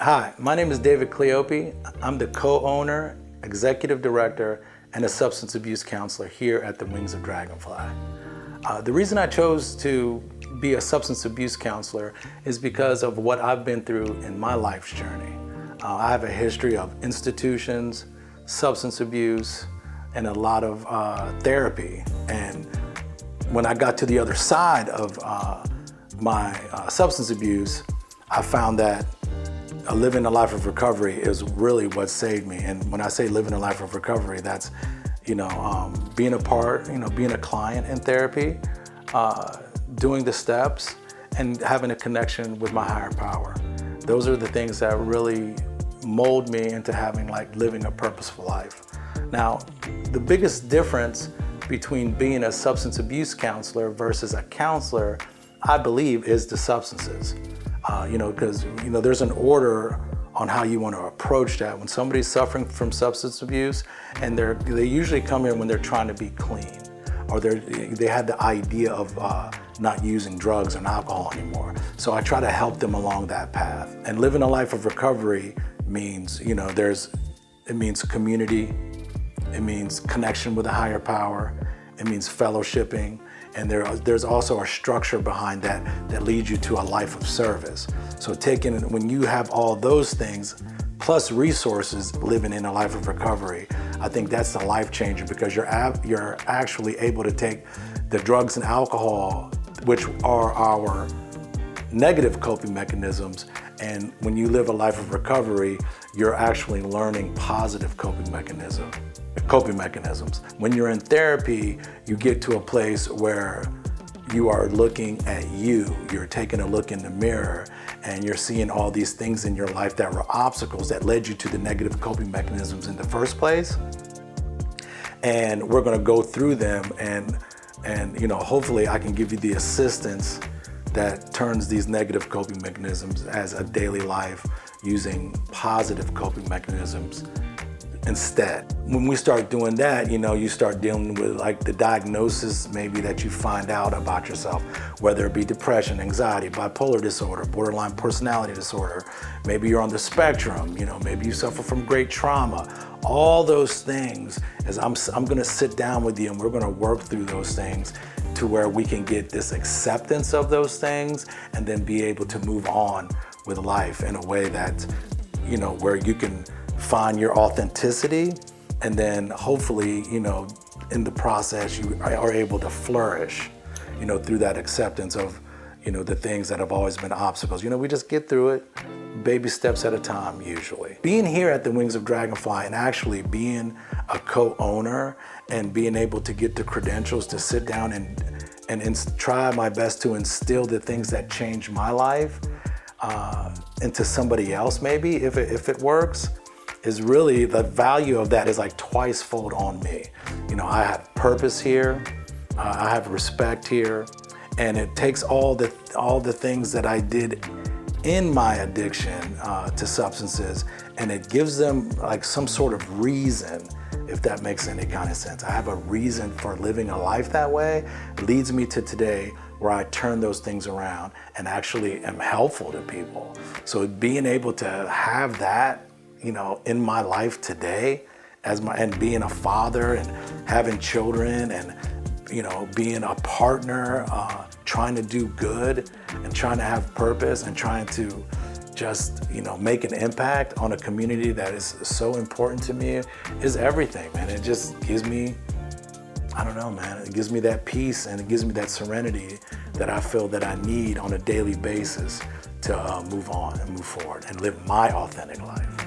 Hi, my name is David Cleope. I'm the co-owner, executive director, and a substance abuse counselor here at the Wings of Dragonfly. The reason I chose to be a substance abuse counselor is because of what I've been through in my life's journey. I have a history of institutions, substance abuse, and a lot of therapy. And when I got to the other side of my substance abuse, I found that living a life of recovery is really what saved me. And when I say living a life of recovery, that's, being a client in therapy, doing the steps, and having a connection with my higher power. Those are the things that really mold me into living a purposeful life. Now, the biggest difference between being a substance abuse counselor versus a counselor, I believe, is the substances. Because there's an order on how you want to approach that. When somebody's suffering from substance abuse, and they usually come here when they're trying to be clean, or they had the idea of not using drugs and alcohol anymore. So I try to help them along that path. And living a life of recovery means, it means community, it means connection with a higher power, it means fellowshipping. And there's also a structure behind that leads you to a life of service. So when you have all those things, plus resources living in a life of recovery, I think that's the life changer, because you're actually able to take the drugs and alcohol, which are our negative coping mechanisms, and when you live a life of recovery, you're actually learning positive coping mechanisms. When you're in therapy, you get to a place where you are looking at you're taking a look in the mirror, and you're seeing all these things in your life that were obstacles that led you to the negative coping mechanisms in the first place. And we're gonna go through them, and hopefully I can give you the assistance that turns these negative coping mechanisms as a daily life using positive coping mechanisms instead. When we start doing that, you start dealing with the diagnosis maybe that you find out about yourself, whether it be depression, anxiety, bipolar disorder, borderline personality disorder. Maybe you're on the spectrum, maybe you suffer from great trauma. All those things, I'm gonna sit down with you and we're gonna work through those things to where we can get this acceptance of those things, and then be able to move on with life in a way that, where you can find your authenticity, and then hopefully, in the process, you are able to flourish, through that acceptance of, the things that have always been obstacles. We just get through it, baby steps at a time, usually. Being here at the Wings of Dragonfly and actually being a co-owner and being able to get the credentials to sit down and try my best to instill the things that changed my life into somebody else, maybe, if it works, is really, the value of that is twice fold on me. I have purpose here, I have respect here, and it takes all the things that I did in my addiction to substances, and it gives them some sort of reason, if that makes any kind of sense. I have a reason for living a life that way. It leads me to today, where I turn those things around and actually am helpful to people. So being able to have that, in my life today, and being a father and having children, and being a partner, trying to do good and trying to have purpose and trying to just, make an impact on a community that is so important to me, is everything, man. It just gives me, I don't know, man. It gives me that peace, and it gives me that serenity that I feel that I need on a daily basis to move on and move forward and live my authentic life.